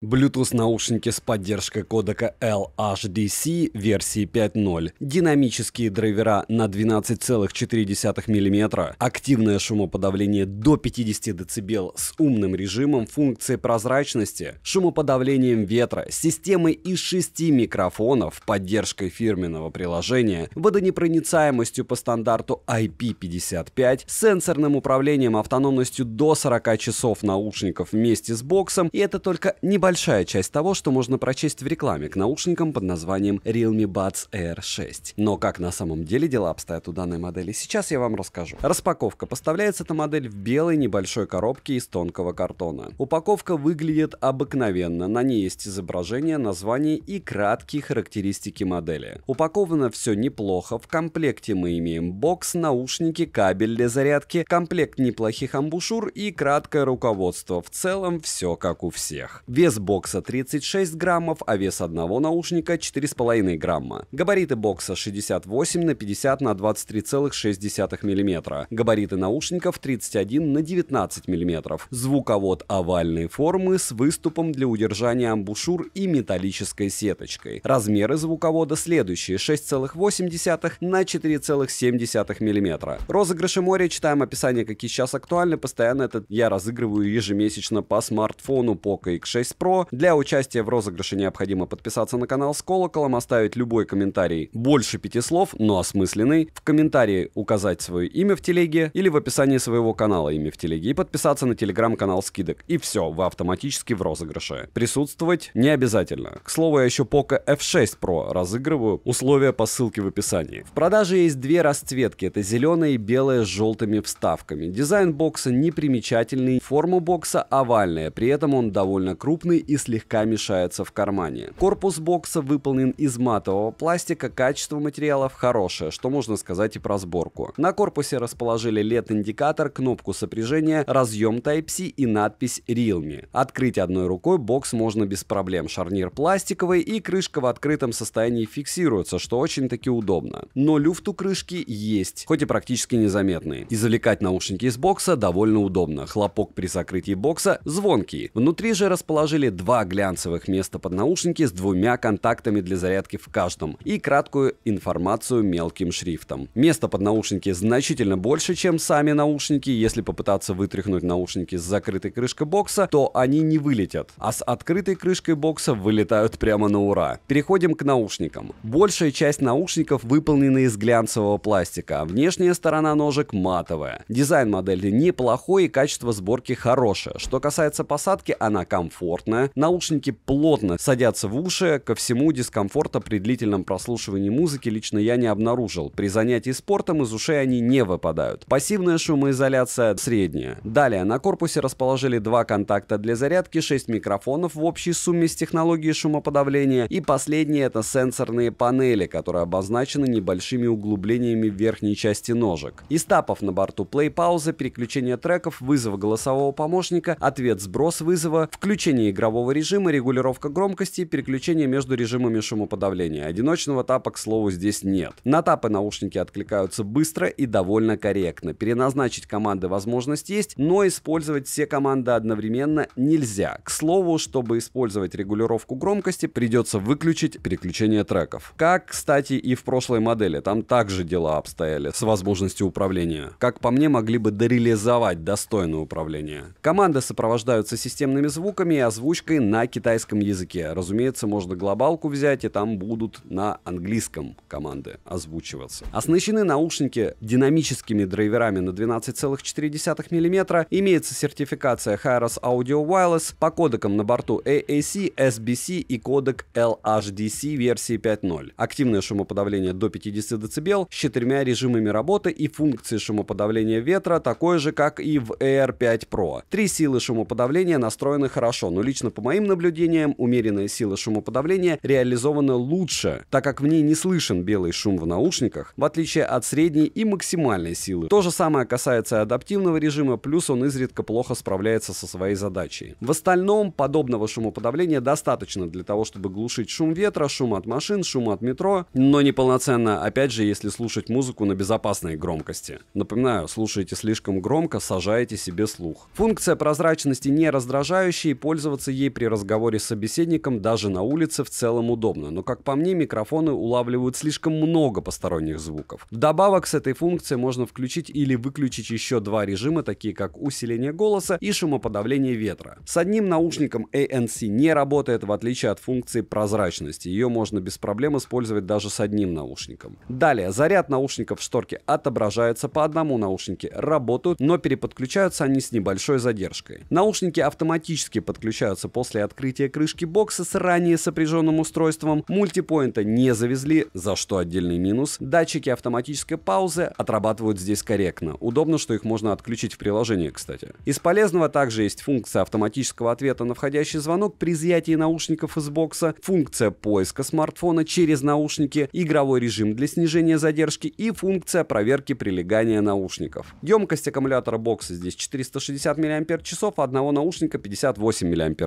Bluetooth наушники с поддержкой кодека LHDC версии 5.0, динамические драйвера на 12,4 мм, активное шумоподавление до 50 дБ с умным режимом, функцией прозрачности, шумоподавлением ветра, системой из 6 микрофонов, поддержкой фирменного приложения, водонепроницаемостью по стандарту IP55, сенсорным управлением, автономностью до 40 часов наушников вместе с боксом, и это только небольшая часть того, что можно прочесть в рекламе к наушникам под названием Realme Buds Air 6. Но как на самом деле дела обстоят у данной модели, сейчас я вам расскажу. Распаковка. Поставляется эта модель в белой небольшой коробке из тонкого картона. Упаковка выглядит обыкновенно, на ней есть изображение, название и краткие характеристики модели. Упаковано все неплохо, в комплекте мы имеем бокс, наушники, кабель для зарядки, комплект неплохих амбушюр и краткое руководство. В целом все как у всех. Вес бокса 36 граммов, а вес одного наушника 4,5 грамма. Габариты бокса 68 на 50 на 23,6 мм. Габариты наушников 31 на 19 мм. Звуковод овальной формы с выступом для удержания амбушюр и металлической сеточкой. Размеры звуковода следующие: 6,8 на 4,7 мм. Розыгрыши моря, читаем описание, какие сейчас актуальны. Постоянно это я разыгрываю ежемесячно по смартфону Poco X6 Pro. Для участия в розыгрыше необходимо подписаться на канал с колоколом, оставить любой комментарий больше 5 слов, но осмысленный, в комментарии указать свое имя в телеге или в описании своего канала имя в телеге и подписаться на телеграм-канал скидок. И все, вы автоматически в розыгрыше. Присутствовать не обязательно. К слову, я еще Poco F6 Pro разыгрываю, условия по ссылке в описании. В продаже есть две расцветки, это зеленая и белая с желтыми вставками. Дизайн бокса непримечательный, форма бокса овальная, при этом он довольно крупный и слегка мешается в кармане. Корпус бокса выполнен из матового пластика, качество материалов хорошее, что можно сказать и про сборку. На корпусе расположили LED-индикатор, кнопку сопряжения, разъем Type-C и надпись Realme. Открыть одной рукой бокс можно без проблем. Шарнир пластиковый и крышка в открытом состоянии фиксируется, что очень-таки удобно. Но люфт у крышки есть, хоть и практически незаметный. Извлекать наушники из бокса довольно удобно. Хлопок при закрытии бокса звонкий. Внутри же расположили два глянцевых места под наушники с двумя контактами для зарядки в каждом и краткую информацию мелким шрифтом. Места под наушники значительно больше, чем сами наушники. Если попытаться вытряхнуть наушники с закрытой крышкой бокса, то они не вылетят, а с открытой крышкой бокса вылетают прямо на ура. Переходим к наушникам. Большая часть наушников выполнена из глянцевого пластика, а внешняя сторона ножек матовая. Дизайн модели неплохой и качество сборки хорошее. Что касается посадки, она комфортная. Наушники плотно садятся в уши, ко всему дискомфорта при длительном прослушивании музыки лично я не обнаружил. При занятии спортом из ушей они не выпадают. Пассивная шумоизоляция средняя. Далее на корпусе расположили два контакта для зарядки, 6 микрофонов в общей сумме с технологией шумоподавления, и последнее это сенсорные панели, которые обозначены небольшими углублениями в верхней части ножек. Из тапов на борту плей-пауза, переключение треков, вызов голосового помощника, ответ-сброс вызова, включение игрового режима, регулировка громкости и переключение между режимами шумоподавления. Одиночного тапа, к слову, здесь нет. На тапы наушники откликаются быстро и довольно корректно. Переназначить команды возможность есть, но использовать все команды одновременно нельзя. К слову, чтобы использовать регулировку громкости, придется выключить переключение треков. Как, кстати, и в прошлой модели. Там также дела обстояли с возможностью управления. Как по мне, могли бы дореализовать достойное управление. Команды сопровождаются системными звуками и озвучкой на китайском языке. Разумеется, можно глобалку взять, и там будут на английском команды озвучиваться. Оснащены наушники динамическими драйверами на 12,4 мм. Имеется сертификация Hyros Audio Wireless по кодекам на борту AAC, SBC и кодек LHDC версии 5.0. Активное шумоподавление до 50 дБ с 4 режимами работы и функции шумоподавления ветра, такое же, как и в Air 5 Pro. 3 силы шумоподавления настроены хорошо, но лично по моим наблюдениям умеренная сила шумоподавления реализована лучше, так как в ней не слышен белый шум в наушниках, в отличие от средней и максимальной силы. То же самое касается адаптивного режима, плюс он изредка плохо справляется со своей задачей. В остальном подобного шумоподавления достаточно для того, чтобы глушить шум ветра, шум от машин, шум от метро, но неполноценно, опять же, если слушать музыку на безопасной громкости. Напоминаю, слушаете слишком громко, сажаете себе слух. Функция прозрачности не раздражающая, и пользоваться пользоваться ей при разговоре с собеседником даже на улице в целом удобно, но, как по мне, микрофоны улавливают слишком много посторонних звуков. Вдобавок, с этой функцией можно включить или выключить еще два режима, такие как усиление голоса и шумоподавление ветра. С одним наушником ANC не работает, в отличие от функции прозрачности. Ее можно без проблем использовать даже с одним наушником. Далее, заряд наушников в шторке отображается, по одному наушнике работают, но переподключаются они с небольшой задержкой. Наушники автоматически подключаются после открытия крышки бокса с ранее сопряженным устройством. Мультипоинта не завезли, за что отдельный минус. Датчики автоматической паузы отрабатывают здесь корректно. Удобно, что их можно отключить в приложении, кстати. Из полезного также есть функция автоматического ответа на входящий звонок при изъятии наушников из бокса, функция поиска смартфона через наушники, игровой режим для снижения задержки и функция проверки прилегания наушников. Емкость аккумулятора бокса здесь 460 мАч, а одного наушника 58 мАч.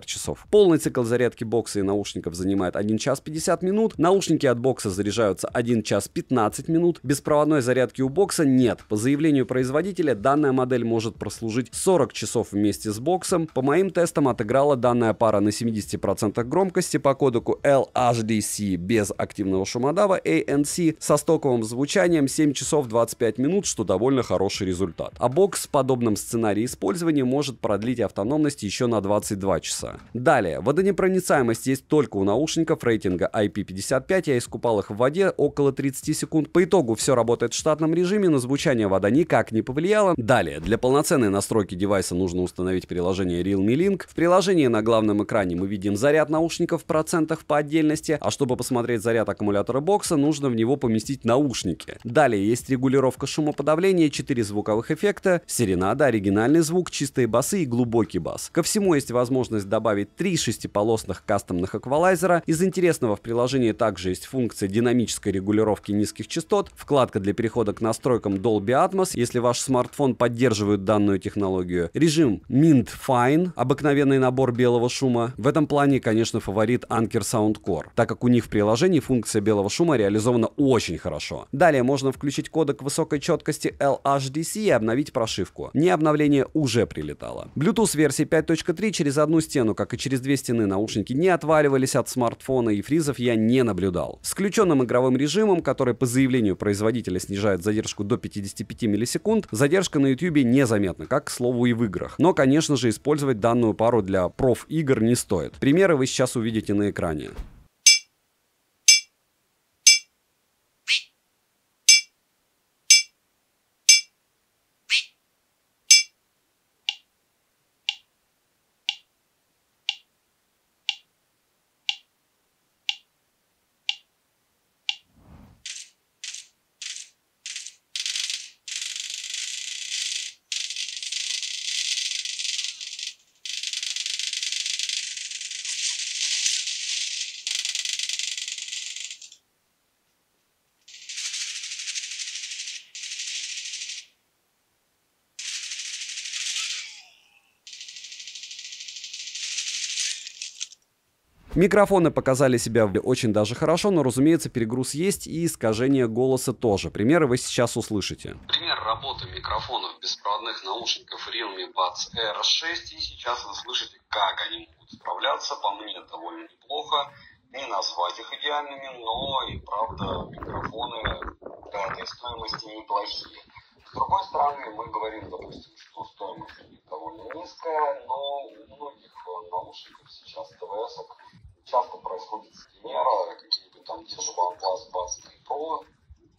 Полный цикл зарядки бокса и наушников занимает 1 час 50 минут, наушники от бокса заряжаются 1 час 15 минут, беспроводной зарядки у бокса нет. По заявлению производителя, данная модель может прослужить 40 часов вместе с боксом. По моим тестам отыграла данная пара на 70% громкости по кодеку LHDC без активного шумодава ANC со стоковым звучанием 7 часов 25 минут, что довольно хороший результат. А бокс в подобном сценарии использования может продлить автономность еще на 22 часа. Далее, водонепроницаемость есть только у наушников рейтинга IP55, я искупал их в воде около 30 секунд. По итогу все работает в штатном режиме, на звучание вода никак не повлияла. Далее, для полноценной настройки девайса нужно установить приложение Realme Link. В приложении на главном экране мы видим заряд наушников в процентах по отдельности, а чтобы посмотреть заряд аккумулятора бокса, нужно в него поместить наушники. Далее есть регулировка шумоподавления, 4 звуковых эффекта, серенада, оригинальный звук, чистые басы и глубокий бас. Ко всему есть возможность добавить 3 шестиполосных кастомных эквалайзера. Из интересного в приложении также есть функция динамической регулировки низких частот, вкладка для перехода к настройкам Dolby Atmos, если ваш смартфон поддерживает данную технологию, режим Mint Fine, обыкновенный набор белого шума. В этом плане, конечно, фаворит Anker Soundcore, так как у них в приложении функция белого шума реализована очень хорошо. Далее можно включить кодек высокой четкости LHDC и обновить прошивку. Не обновление уже прилетало. Bluetooth версии 5.3 через одну стену, как и через две стены, наушники не отваливались от смартфона, и фризов я не наблюдал. С включенным игровым режимом, который по заявлению производителя снижает задержку до 55 миллисекунд, задержка на YouTube незаметна, как, к слову, и в играх. Но, конечно же, использовать данную пару для проф-игр не стоит. Примеры вы сейчас увидите на экране. Микрофоны показали себя очень даже хорошо, но, разумеется, перегруз есть и искажение голоса тоже. Примеры вы сейчас услышите. Пример работы микрофонов беспроводных наушников Realme Buds R6, и сейчас вы слышите, как они могут справляться. По мне довольно неплохо, не назвать их идеальными, но и правда микрофоны для этой стоимости неплохие. С другой стороны, мы говорим, допустим, что стоимость довольно низкая, но у многих наушников сейчас ТВС-ок часто происходит замера, какие-нибудь там те же OnePlus Buds 3 Pro,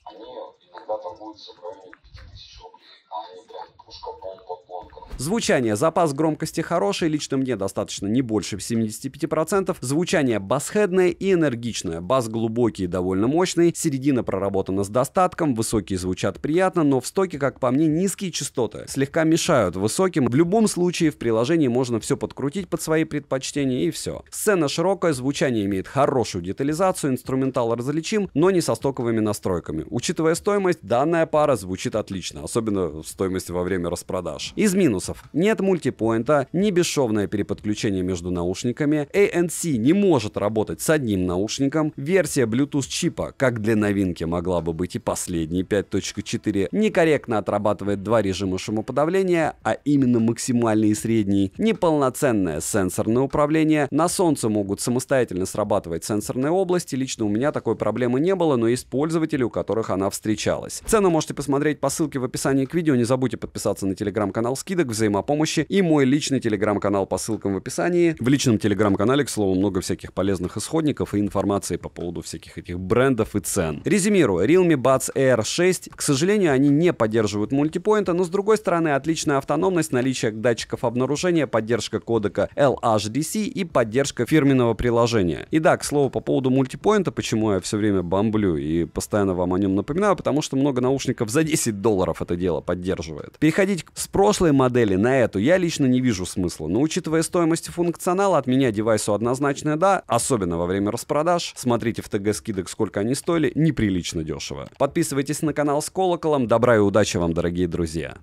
они иногда торгуются в районе 5000 рублей, а они прям пушка-бомба-бомба. Звучание. Запас громкости хороший, лично мне достаточно не больше 75%. Звучание басхедное и энергичное. Бас глубокий и довольно мощный, середина проработана с достатком, высокие звучат приятно, но в стоке, как по мне, низкие частоты слегка мешают высоким. В любом случае в приложении можно все подкрутить под свои предпочтения и все. Сцена широкая, звучание имеет хорошую детализацию, инструментал различим, но не со стоковыми настройками. Учитывая стоимость, данная пара звучит отлично, особенно стоимость во время распродаж. Из минусов. нюансов. Нет мультипоинта, не бесшовное переподключение между наушниками, ANC не может работать с одним наушником, версия Bluetooth чипа, как для новинки могла бы быть и последней 5.4, некорректно отрабатывает два режима шумоподавления, а именно максимальный и средний, неполноценное сенсорное управление, на солнце могут самостоятельно срабатывать сенсорные области, лично у меня такой проблемы не было, но есть пользователи, у которых она встречалась. Цену можете посмотреть по ссылке в описании к видео, не забудьте подписаться на телеграм-канал скидок, взаимопомощи и мой личный телеграм-канал по ссылкам в описании. В личном телеграм-канале, к слову, много всяких полезных исходников и информации по поводу всяких этих брендов и цен. Резюмирую, Realme Buds Air 6, к сожалению, они не поддерживают мультипоинта, но с другой стороны отличная автономность, наличие датчиков обнаружения, поддержка кодека LHDC и поддержка фирменного приложения. И да, к слову, по поводу мультипоинта, почему я все время бомблю и постоянно вам о нем напоминаю, потому что много наушников за $10 это дело поддерживает. Переходить с прошлой модели на эту я лично не вижу смысла, но учитывая стоимость и функционал, от меня девайсу однозначно да, особенно во время распродаж. Смотрите в ТГ скидок, сколько они стоили, неприлично дешево. Подписывайтесь на канал с колоколом, добра и удачи вам, дорогие друзья.